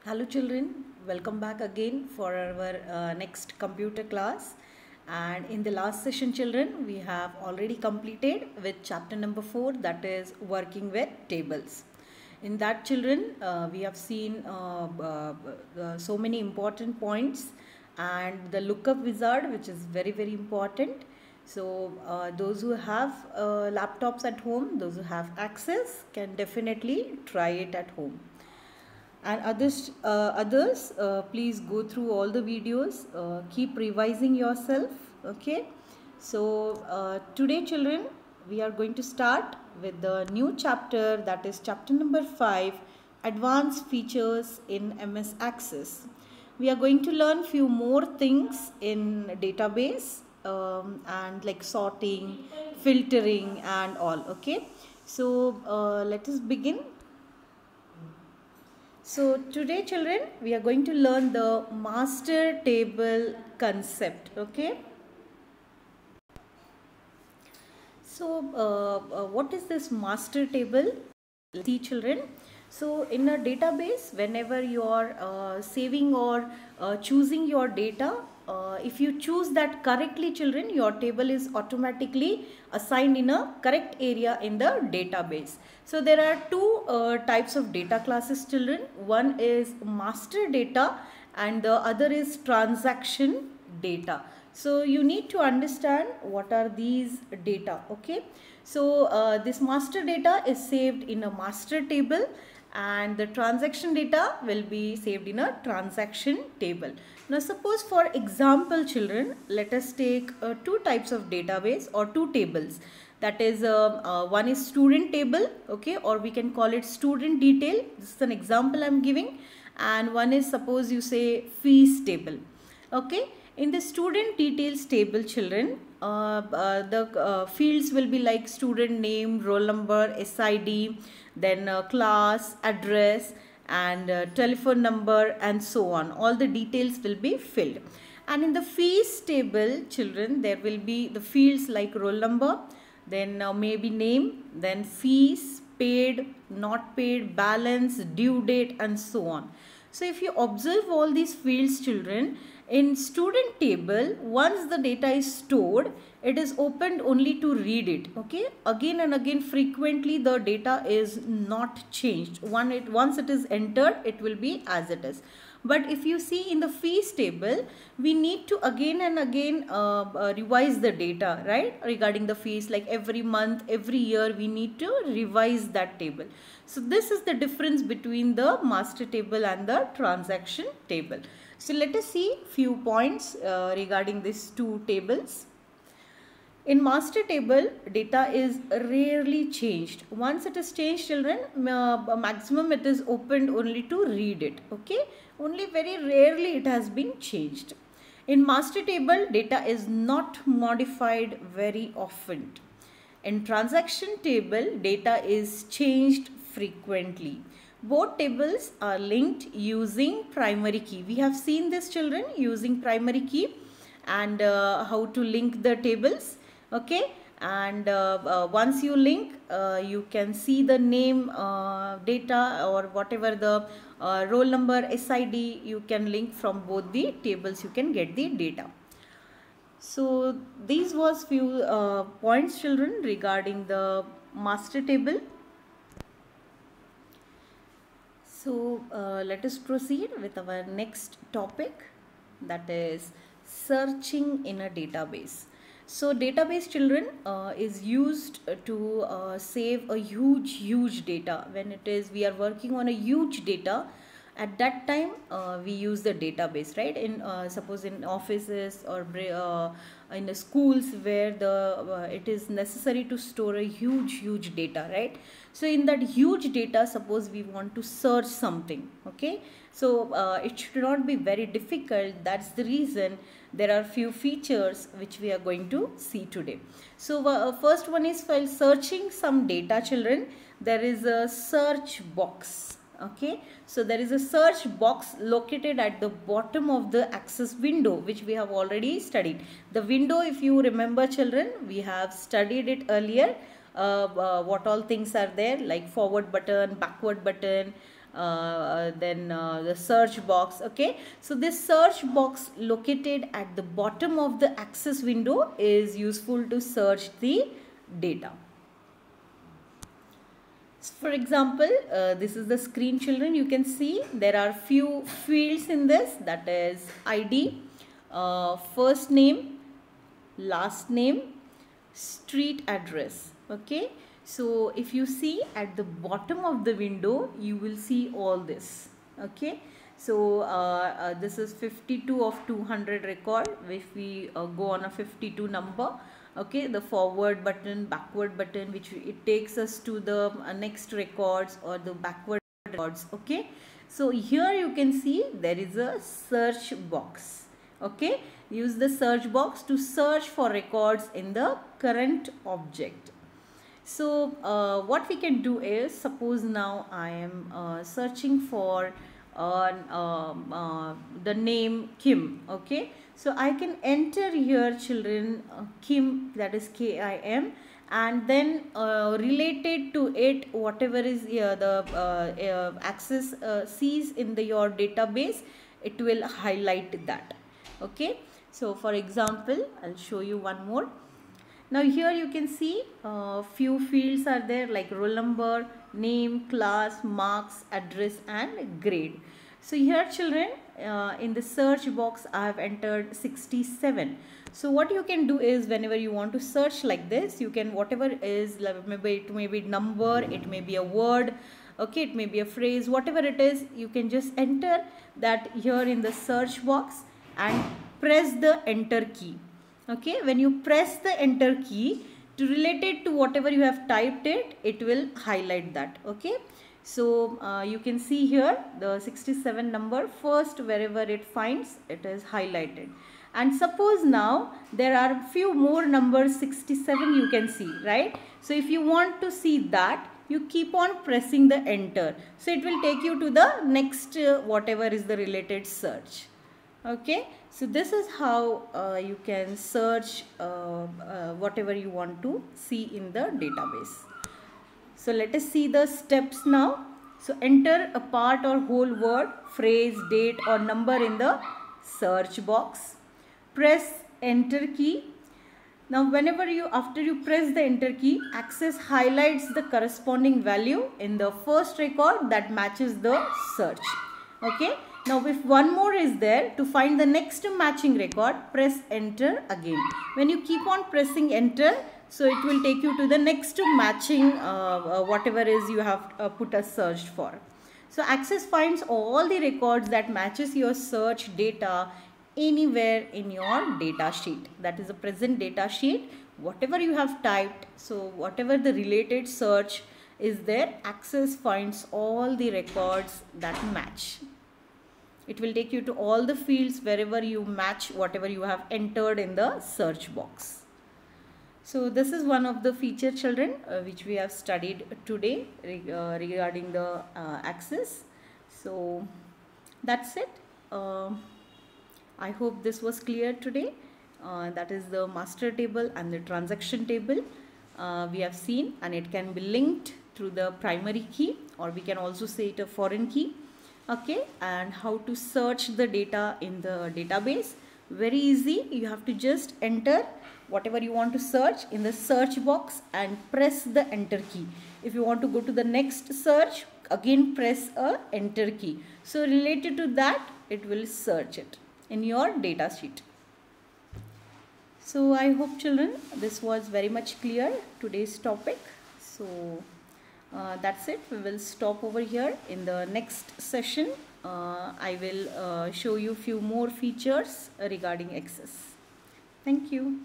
Hello children, welcome back again for our next computer class. And in the last session children, we have already completed with chapter number 4, that is working with tables. In that children, we have seen so many important points and the lookup wizard, which is very important. So those who have laptops at home, those who have access can definitely try it at home. And others, please go through all the videos, keep revising yourself. Okay, so today children, we are going to start with the new chapter, that is chapter number 5, advanced features in MS Access. We are going to learn few more things in database, and like sorting, filtering and all. Okay, so let us begin. So today children, we are going to learn the master table concept. Okay. So what is this master table? See children, so in a database, whenever you are saving or choosing your data, if you choose that correctly children, your table is automatically assigned in a correct area in the database. So there are two types of data classes children. One is master data and the other is transaction data. So you need to understand what are these data. Okay, so this master data is saved in a master table and the transaction data will be saved in a transaction table. Now suppose for example children, let us take two types of database or two tables. That is one is student table, okay, or we can call it student detail. This is an example I am giving. And one is, suppose you say, fees table. Okay, in the student details table children, the fields will be like student name, roll number, SID, then class, address and telephone number and so on. All the details will be filled. And in the fees table children, there will be the fields like roll number, then maybe name, then fees, paid, not paid, balance, due date and so on. So if you observe all these fields children, in student table, once the data is stored, it is opened only to read it. Okay, again and again frequently the data is not changed. Once it is entered, it will be as it is. But if you see in the fees table, we need to again and again revise the data, right, regarding the fees, like every month, every year we need to revise that table. So this is the difference between the master table and the transaction table. So let us see few points regarding these two tables. In master table, data is rarely changed. Once it is changed children, maximum it is opened only to read it. Okay, only very rarely it has been changed. In master table, data is not modified very often. In transaction table, data is changed frequently. Both tables are linked using primary key. We have seen this children, using primary key and how to link the tables. Okay, and once you link, you can see the name, data or whatever the roll number, SID, you can link from both the tables, you can get the data. So these was few points children regarding the master table. So let us proceed with our next topic, that is searching in a database. So database children is used to save a huge data. When it is we are working on a huge data, at that time we use the database, right? In suppose in offices or in the schools where the it is necessary to store a huge data, right? So in that huge data, suppose we want to search something, okay, so it should not be very difficult. That's the reason there are few features which we are going to see today. So first one is, while searching some data children, there is a search box. Okay, so there is a search box located at the bottom of the access window, which we have already studied. The window, if you remember children, we have studied it earlier. What all things are there, like forward button, backward button, then the search box. Okay, so this search box located at the bottom of the Access window is useful to search the data. For example, this is the screen, children. You can see there are few fields in this, that is ID, first name, last name, street address. Okay, so if you see at the bottom of the window, you will see all this. Okay, so this is 52 of 200 record. If we go on a 52 number, okay, the forward button, backward button, which it takes us to the next records or the backward records. Okay, so here you can see there is a search box. Okay, use the search box to search for records in the current object. So what we can do is, suppose now I am searching for the name Kim. Okay, so I can enter here, children, Kim, that is Kim, and then related to it, whatever is the Access sees in your database, it will highlight that. Okay, so for example, I'll show you one more. Now here you can see few fields are there, like roll number, name, class, marks, address and grade. So here, children, in the search box I have entered 67. So what you can do is, whenever you want to search like this, you can, whatever is, maybe it may be number, it may be a word, okay, it may be a phrase, whatever it is, you can just enter that here in the search box and press the enter key. Okay, when you press the enter key, to relate it to whatever you have typed it will highlight that. Okay, so you can see here the 67 number, first wherever it finds, it is highlighted. And suppose now there are few more numbers, 67 you can see, right? So if you want to see that, you keep on pressing the enter. So it will take you to the next whatever is the related search. Okay, so this is how you can search whatever you want to see in the database. So let us see the steps now. So enter a part or whole word, phrase, date or number in the search box. Press enter key. Now whenever after you press the enter key, Access highlights the corresponding value in the first record that matches the search. Okay. Now if one more is there, to find the next matching record, press enter again. When you keep on pressing enter, so it will take you to the next matching whatever is you have put a search for. So Access finds all the records that matches your search data anywhere in your data sheet. That is a present data sheet. Whatever you have typed, so whatever the related search is there, Access finds all the records that match. It will take you to all the fields wherever you match whatever you have entered in the search box. So this is one of the feature, children, which we have studied today regarding the Access. So that's it. I hope this was clear today. That is the master table and the transaction table we have seen, and it can be linked through the primary key, or we can also say it a foreign key. Okay, and how to search the data in the database. Very easy. You have to just enter whatever you want to search in the search box and press the enter key. If you want to go to the next search, again press a enter key. So related to that, it will search it in your data sheet. So I hope, children, this was very much clear, today's topic. So that's it. We will stop over here. In the next session, I will show you few more features regarding Access. Thank you.